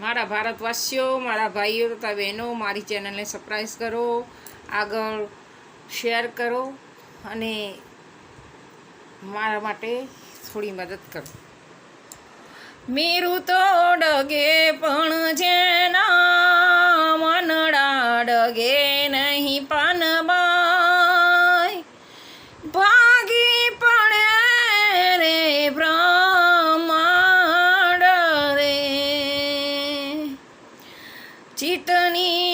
મારા ભારતવાસીઓ, મારા ભાઈઓ તથા બહેનો, મારી ચેનલને સબસ્ક્રાઈબ કરો, આગળ શેર કરો અને મારા માટે થોડી મદદ કરો. મીરું તો ડગે પણ જેના મનડા ડગે નહીં પાનબાઈ, ભાગી પડે રે બ્રહ્માંડ રે, ચિતની